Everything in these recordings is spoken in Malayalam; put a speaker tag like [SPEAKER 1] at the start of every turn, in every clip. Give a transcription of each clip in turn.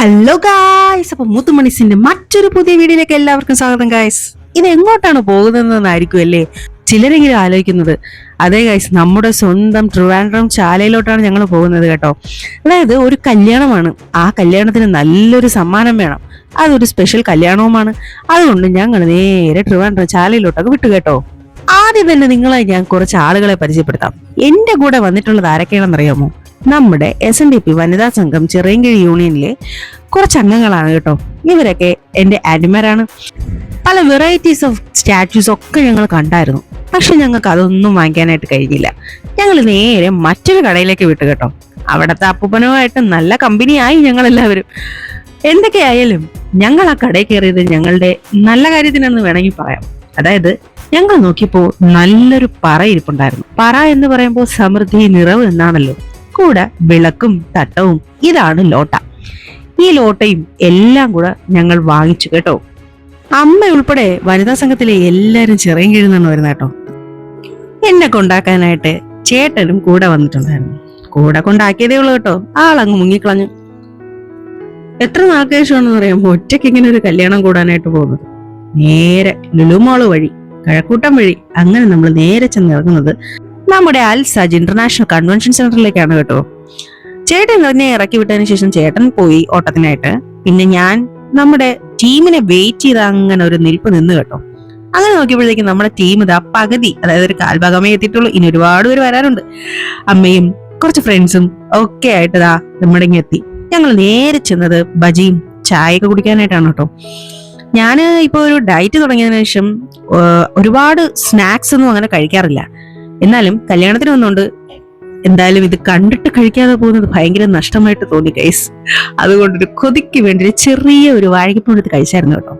[SPEAKER 1] ഹലോ ഗായ്സ്, അപ്പൊ മുത്തുമണിസിന്റെ മറ്റൊരു പുതിയ വീഡിയോയിലേക്ക് എല്ലാവർക്കും സ്വാഗതം ഗായ്സ്. ഇത് എങ്ങോട്ടാണ് പോകുന്നതെന്നായിരിക്കും അല്ലേ ചിലരെങ്കിലും ആലോചിക്കുന്നത്. അതെ ഗായ്സ്, നമ്മുടെ സ്വന്തം ട്രിവാൻഡ്രം ചാലയിലോട്ടാണ് ഞങ്ങൾ പോകുന്നത് കേട്ടോ. അതായത് ഒരു കല്യാണമാണ്. ആ കല്യാണത്തിന് നല്ലൊരു സമ്മാനം വേണം. അതൊരു സ്പെഷ്യൽ കല്യാണവുമാണ്. അതുകൊണ്ട് ഞങ്ങൾ നേരെ ട്രിവാൻഡ്രം ചാലയിലോട്ടൊക്കെ വിട്ടു കേട്ടോ. ആദ്യം തന്നെ നിങ്ങളെ ഞാൻ കുറച്ച് ആളുകളെ പരിചയപ്പെടുത്താം. എന്റെ കൂടെ വന്നിട്ടുള്ളത് ആരൊക്കെയാണെന്നറിയാമോ? നമ്മുടെ SNDP വനിതാ സംഘം ചിറയൻകീഴ് യൂണിയനിലെ കുറച്ച് അംഗങ്ങളാണ് കേട്ടോ. ഇവരൊക്കെ എന്റെ അഡ്മയറാണ്. പല വെറൈറ്റീസ് ഓഫ് സ്റ്റാച്യൂസ് ഒക്കെ ഞങ്ങൾ കണ്ടായിരുന്നു. പക്ഷെ ഞങ്ങൾക്ക് അതൊന്നും വാങ്ങിക്കാനായിട്ട് കഴിഞ്ഞില്ല. ഞങ്ങൾ നേരെ മറ്റൊരു കടയിലേക്ക് വിട്ടു കേട്ടോ. അവിടുത്തെ അപ്പൂപ്പനുമായിട്ട് നല്ല കമ്പനിയായി ഞങ്ങളെല്ലാവരും. എന്തൊക്കെയായാലും ഞങ്ങൾ ആ കടയിൽ കയറിയത് ഞങ്ങളുടെ നല്ല കാര്യത്തിനെന്ന് വേണമെങ്കിൽ പറയാം. അതായത് ഞങ്ങൾ നോക്കിയപ്പോ നല്ലൊരു പറ ഇരിപ്പുണ്ടായിരുന്നു. പറ എന്ന് പറയുമ്പോൾ സമൃദ്ധി, നിറവ് എന്നാണല്ലോ. കൂടെ വിളക്കും തട്ടവും. ഇതാണ് ലോട്ട. ഈ ലോട്ടയും എല്ലാം കൂടെ ഞങ്ങൾ വാങ്ങിച്ചു കേട്ടോ. അമ്മ ഉൾപ്പെടെ വനിതാ സംഘത്തിലെ എല്ലാരും ചിറയൻകീഴിൽ നിന്ന് വരുന്ന കേട്ടോ. എന്നെ കൊണ്ടാക്കാനായിട്ട് ചേട്ടനും കൂടെ വന്നിട്ടുണ്ടായിരുന്നു. കൂടെ കൊണ്ടാക്കിയതേ ഉള്ളൂ കേട്ടോ. ആളങ്ങ് മുങ്ങിക്കളഞ്ഞു. എത്ര നാൾക്ക് ശേഷമാണെന്ന് അറിയാമോ ഒറ്റയ്ക്ക് ഇങ്ങനെ ഒരു കല്യാണം കൂടാനായിട്ട് പോകുന്നത്. നേരെ ലുലുമോള് വഴി, കഴക്കൂട്ടം വഴി, അങ്ങനെ നമ്മൾ നേരെ ചെന്നിറങ്ങുന്നത് നമ്മുടെ അൽസാജ് ഇന്റർനാഷണൽ കൺവെൻഷൻ സെന്ററിലേക്കാണ് കേട്ടോ. ചേട്ടൻ തന്നെ ഇറക്കി വിട്ടതിന് ശേഷം ചേട്ടൻ പോയി ഓട്ടത്തിനായിട്ട്. പിന്നെ ഞാൻ നമ്മുടെ ടീമിനെ വെയിറ്റ് ചെയ്ത് അങ്ങനെ ഒരു നിൽപ്പ് നിന്ന് കേട്ടോ. അങ്ങനെ നോക്കിയപ്പോഴത്തേക്കും നമ്മുടെ ടീം ഇതാ പകുതി, അതായത് ഒരു കാൽഭാഗമേ എത്തിയിട്ടുള്ളൂ. ഇനി ഒരുപാട് പേര് വരാനുണ്ട്. അമ്മയും കുറച്ച് ഫ്രണ്ട്സും ഒക്കെ ആയിട്ട് ഇതാ നമ്മുടെ ഇങ്ങ് എത്തി. ഞങ്ങൾ നേരെ ചെന്നത് ബജിയും ചായയൊക്കെ കുടിക്കാനായിട്ടാണ് കേട്ടോ. ഞാൻ ഇപ്പൊ ഒരു ഡയറ്റ് തുടങ്ങിയതിനു ശേഷം ഒരുപാട് സ്നാക്സ് ഒന്നും അങ്ങനെ കഴിക്കാറില്ല. എന്നാലും കല്യാണത്തിന് വന്നുകൊണ്ട് എന്തായാലും ഇത് കണ്ടിട്ട് കഴിക്കാതെ പോകുന്നത് ഭയങ്കര നഷ്ടമായിട്ട് തോന്നി ഗൈസ്. അതുകൊണ്ടൊരു കൊതിക്ക് വേണ്ടി ചെറിയ ഒരു വാഴയ്ക്കപ്പം എടുത്ത് കഴിച്ചായിരുന്നു കേട്ടോ.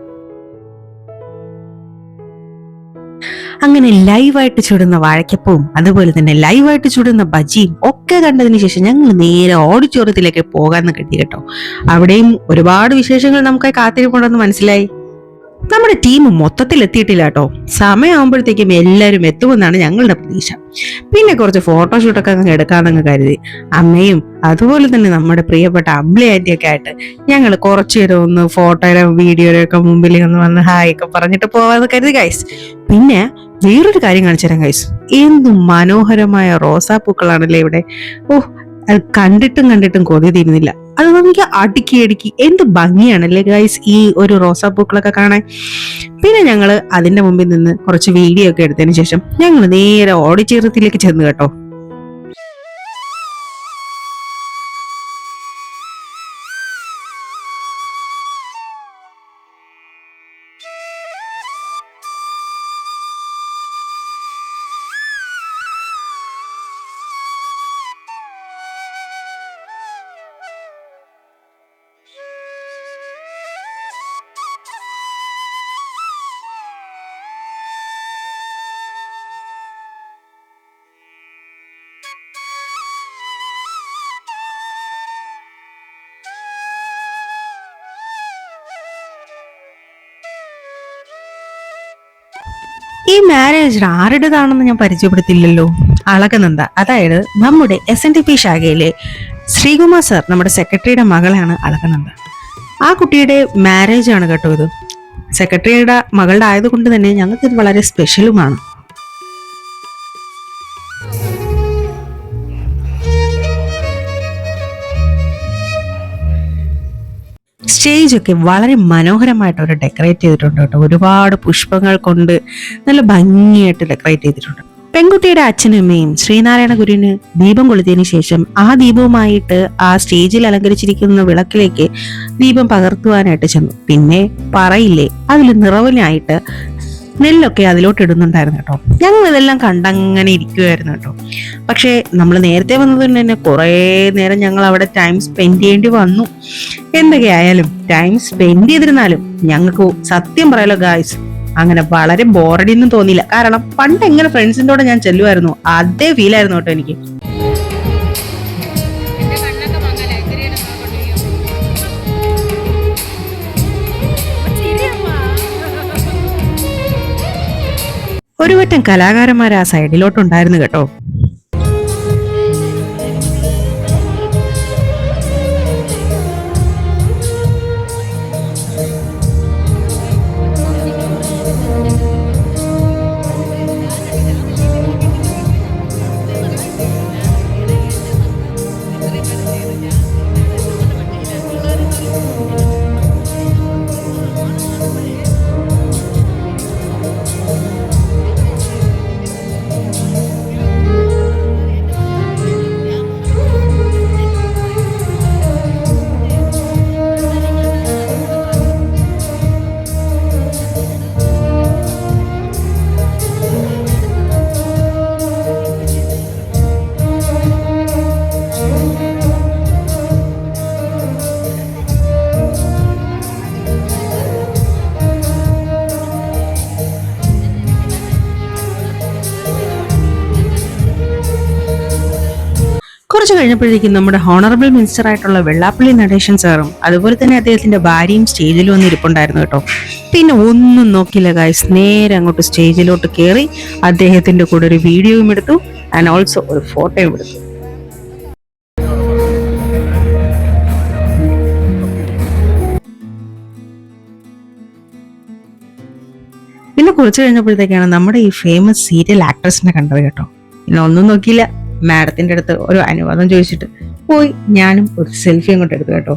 [SPEAKER 1] അങ്ങനെ ലൈവായിട്ട് ചുടുന്ന വാഴയ്ക്കപ്പവും അതുപോലെ തന്നെ ലൈവായിട്ട് ചുടുന്ന ബജിയും ഒക്കെ കണ്ടതിന് ശേഷം ഞങ്ങൾ നേരെ ഓഡിറ്റോറിയത്തിലേക്ക് പോകാന്ന് കരുതി കേട്ടോ. അവിടെയും ഒരുപാട് വിശേഷങ്ങൾ നമുക്ക് കാത്തിരിപ്പുണ്ടെന്ന് മനസ്സിലായി. നമ്മുടെ ടീം മൊത്തത്തിൽ എത്തിയിട്ടില്ല കേട്ടോ. സമയമാകുമ്പോഴത്തേക്കും എല്ലാവരും എത്തുമെന്നാണ് ഞങ്ങളുടെ പ്രതീക്ഷ. പിന്നെ കുറച്ച് ഫോട്ടോഷൂട്ടൊക്കെ അങ്ങ് എടുക്കാന്നങ്ങ് കരുതി. അമ്മയും അതുപോലെ തന്നെ നമ്മുടെ പ്രിയപ്പെട്ട അമ്പിളി ആന്റിയൊക്കെ ആയിട്ട് ഞങ്ങൾ കുറച്ചു നേരം ഒന്ന് ഫോട്ടോയിലോ വീഡിയോയിലോ ഒക്കെ മുമ്പിൽ ഒന്ന് വന്ന് ഹായ് ഒക്കെ പറഞ്ഞിട്ട് പോവാന്ന് കരുതി ഗൈസ്. പിന്നെ വേറൊരു കാര്യം കാണിച്ചു തരാം ഗൈസ്. എന്ത് മനോഹരമായ റോസാപ്പൂക്കളാണല്ലേ ഇവിടെ. അത് കണ്ടിട്ടും കൊതി തീരുന്നില്ല. അത് നമുക്ക് അടുക്കി എന്ത് ഭംഗിയാണല്ലേ ഗൈസ് ഈ ഒരു റോസാപ്പൂക്കളൊക്കെ കാണാൻ. പിന്നെ ഞങ്ങള് അതിന്റെ മുമ്പിൽ നിന്ന് കുറച്ച് വീഡിയോ ഒക്കെ എടുത്തതിന് ശേഷം ഞങ്ങൾ നേരെ ഓഡിറ്റോറിയത്തിലേക്ക് ചെന്ന് കേട്ടോ. ഈ മാരേജ് ആരുടേതാണെന്ന് ഞാൻ പരിചയപ്പെടുത്തില്ലല്ലോ. അളകനന്ദ, അതായത് നമ്മുടെ SNDP ശാഖയിലെ ശ്രീകുമാർ സർ, നമ്മുടെ സെക്രട്ടറിയുടെ മകളാണ് അളകനന്ദ. ആ കുട്ടിയുടെ മാരേജ് ആണ് കേട്ടോ ഇത്. സെക്രട്ടറിയുടെ മകളുടെ ആയതുകൊണ്ട് തന്നെ ഞങ്ങൾക്ക് ഇത് വളരെ സ്പെഷ്യലുമാണ്. സ്റ്റേജ് ഒക്കെ വളരെ മനോഹരമായിട്ട് അവർ ഡെക്കറേറ്റ് ചെയ്തിട്ടുണ്ട് കേട്ടോ. ഒരുപാട് പുഷ്പങ്ങൾ കൊണ്ട് നല്ല ഭംഗിയായിട്ട് ഡെക്കറേറ്റ് ചെയ്തിട്ടുണ്ട്. പെൺകുട്ടിയുടെ അച്ഛനും അമ്മയും ശ്രീനാരായണ ഗുരുവിന് ദീപം കൊളുത്തിയതിനു ശേഷം ആ ദീപവുമായിട്ട് ആ സ്റ്റേജിൽ അലങ്കരിച്ചിരിക്കുന്ന വിളക്കിലേക്ക് ദീപം പകർത്തുവാനായിട്ട് ചെന്നു. പിന്നെ പറയില്ലേ, അതിൽ നിറവിനായിട്ട് നെല്ലൊക്കെ അതിലോട്ട് ഇടുന്നുണ്ടായിരുന്നു കേട്ടോ. ഞങ്ങൾ ഇതെല്ലാം കണ്ടങ്ങനെ ഇരിക്കുമായിരുന്നു കേട്ടോ. പക്ഷേ നമ്മൾ നേരത്തെ വന്നതുകൊണ്ട് തന്നെ കുറേ നേരം ഞങ്ങൾ അവിടെ ടൈം സ്പെൻഡ് ചെയ്യേണ്ടി വന്നു. എന്തൊക്കെയായാലും ടൈം സ്പെൻഡ് ചെയ്തിരുന്നാലും ഞങ്ങൾക്ക് സത്യം പറയാലോ ഗായ്സ്, അങ്ങനെ വളരെ ബോറടിയൊന്നും തോന്നിയില്ല. കാരണം പണ്ട് എങ്ങനെ ഫ്രണ്ട്സിൻ്റെ കൂടെ ഞാൻ ചെല്ലുമായിരുന്നു അതേ ഫീൽ ആയിരുന്നു കേട്ടോ എനിക്ക്. ഒരു വട്ടം കലാകാരന്മാർ ആ സൈഡിലോട്ടുണ്ടായിരുന്നു കേട്ടോ. കുറച്ച് കഴിഞ്ഞപ്പോഴേക്കും നമ്മുടെ ഹോണറബിൾ മിനിസ്റ്റർ ആയിട്ടുള്ള വെള്ളാപ്പള്ളി നടേശൻ സാറും അതുപോലെ തന്നെ അദ്ദേഹത്തിന്റെ ഭാര്യയും സ്റ്റേജിൽ വന്ന് ഇരിപ്പുണ്ടായിരുന്നു കേട്ടോ. പിന്നെ ഒന്നും നോക്കില്ല ഗൈസ്, നേരെ അങ്ങോട്ട് സ്റ്റേജിലോട്ട് കയറി അദ്ദേഹത്തിന്റെ കൂടെ ഒരു വീഡിയോയും എടുത്തു ആൻഡ് ഓൾസോ ഒരു ഫോട്ടോയും എടുത്തു. പിന്നെ കുറച്ച് കഴിഞ്ഞപ്പോഴത്തേക്കാണ് നമ്മുടെ ഈ ഫേമസ് സീരിയൽ ആക്ട്രസിനെ കണ്ടത് കേട്ടോ. പിന്നെ ഒന്നും നോക്കിയില്ല, മാഡത്തിന്റെ അടുത്ത് ഒരു അനുവാദം ചോദിച്ചിട്ട് പോയി ഞാനും ഒരു സെൽഫി അങ്ങോട്ട് എടുത്തു കേട്ടോ.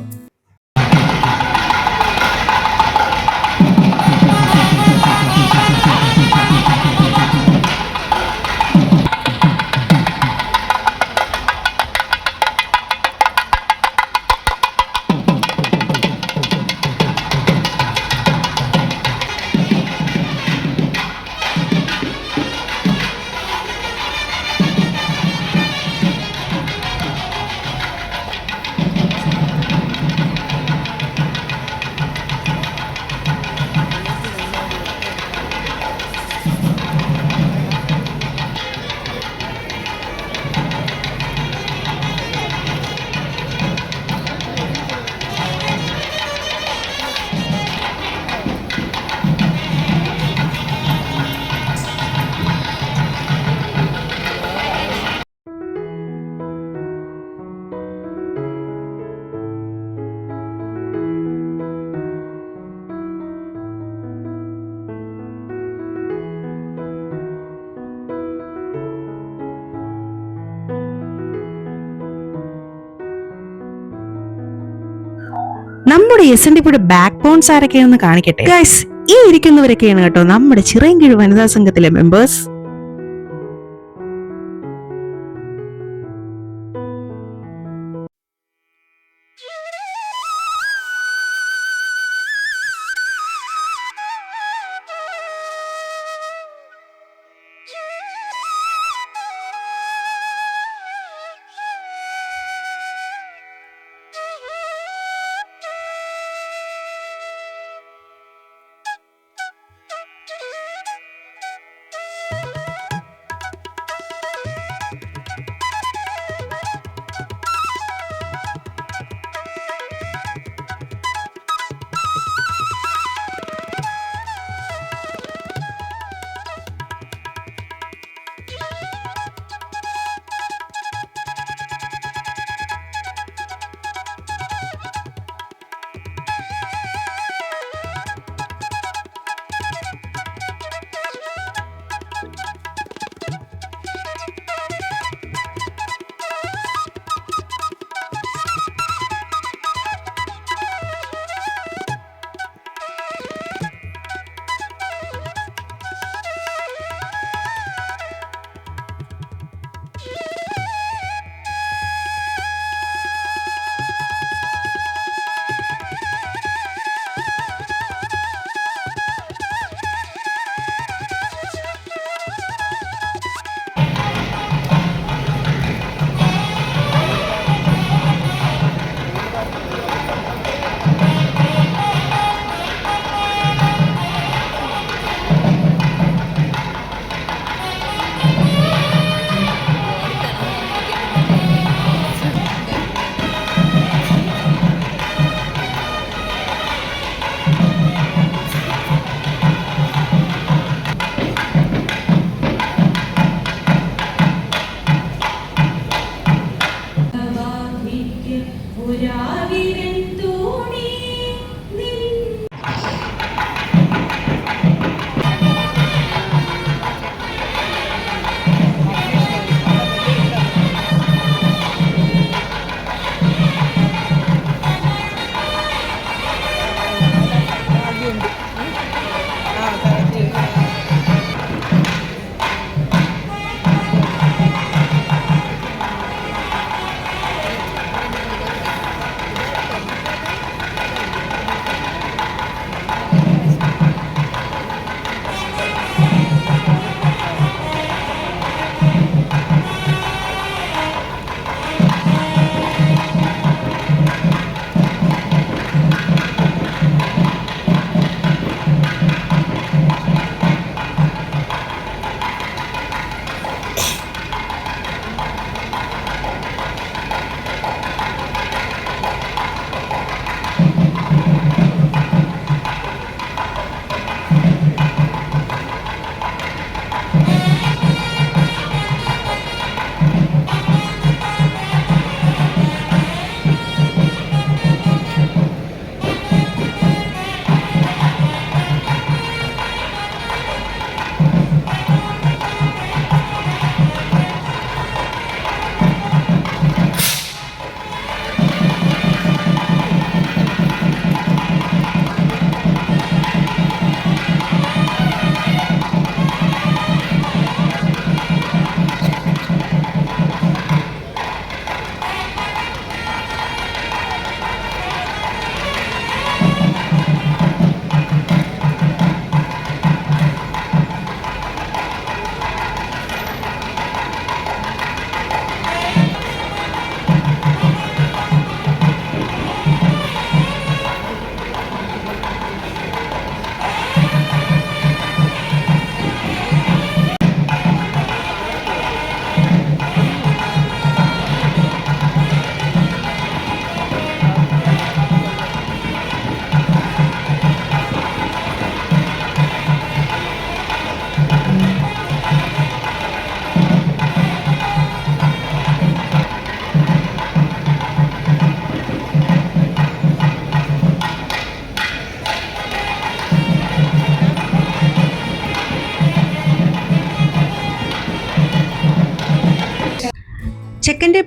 [SPEAKER 1] നമ്മുടെ SNDPയുടെ ബാക്ക് ബോൺസ് ആരൊക്കെയാണെന്ന് കാണിക്കട്ടെ ഗൈസ്. ഈ ഇരിക്കുന്നവരൊക്കെയാണ് കേട്ടോ നമ്മുടെ ചിറയൻകീഴ് വനിതാ സംഘത്തിലെ മെമ്പേഴ്സ്.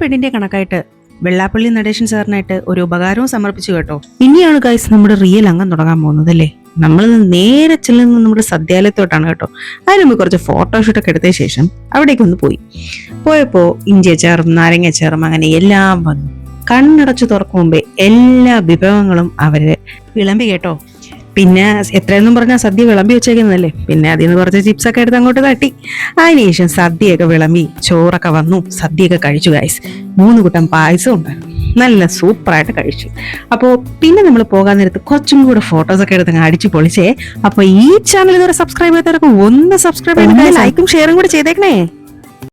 [SPEAKER 1] പെണ്ണിന്റെ കണക്കായിട്ട് വെള്ളാപ്പള്ളി നടേശൻ സാറിനായിട്ട് ഒരു ഉപകാരവും സമർപ്പിച്ചു കേട്ടോ. ഇനിയാണ് ഗൈസ് നമ്മുടെ റിയൽ അംഗം തുടങ്ങാൻ പോകുന്നത് അല്ലേ. നമ്മൾ നേരെ ചെല്ലുന്നത് നമ്മുടെ സദ്യാലയത്തോട്ടാണ് കേട്ടോ. അതിന് മുമ്പ് കുറച്ച് ഫോട്ടോഷൂട്ടൊക്കെ എടുത്ത ശേഷം അവിടേക്കൊന്ന് പോയപ്പോ ഇഞ്ചിയച്ചാറും നാരങ്ങച്ചാറും അങ്ങനെ എല്ലാം വന്നു. കണ്ണടച്ചു തുറക്കും മുമ്പേ എല്ലാ വിഭവങ്ങളും അവര് വിളമ്പി കേട്ടോ. പിന്നെ എത്രയെന്നും പറഞ്ഞാൽ സദ്യ വിളമ്പി വെച്ചേക്കുന്നതല്ലേ, പിന്നെ അതിൽ നിന്ന് കുറച്ച് ചിപ്സൊക്കെ എടുത്ത് അങ്ങോട്ട് തട്ടി. അതിനുശേഷം സദ്യയൊക്കെ വിളമ്പി ചോറൊക്കെ വന്നു, സദ്യയൊക്കെ കഴിച്ചു ഗൈസ്. 3 കൂട്ടം പായസം ഉണ്ടായിരുന്നു, നല്ല സൂപ്പറായിട്ട് കഴിച്ചു. അപ്പോൾ പിന്നെ നമ്മൾ പോകാൻ നേരത്ത് കുറച്ചും കൂടെ ഫോട്ടോസൊക്കെ എടുത്ത് അടിച്ചു പൊളിച്ചേ. അപ്പോൾ ഈ ചാനൽ ഇതുവരെ സബ്സ്ക്രൈബ് ചെയ്തവരൊക്കെ ഒന്ന് സബ്സ്ക്രൈബ് ചെയ്ത് ലൈക്കും ഷെയറും കൂടെ ചെയ്തേക്കണേ.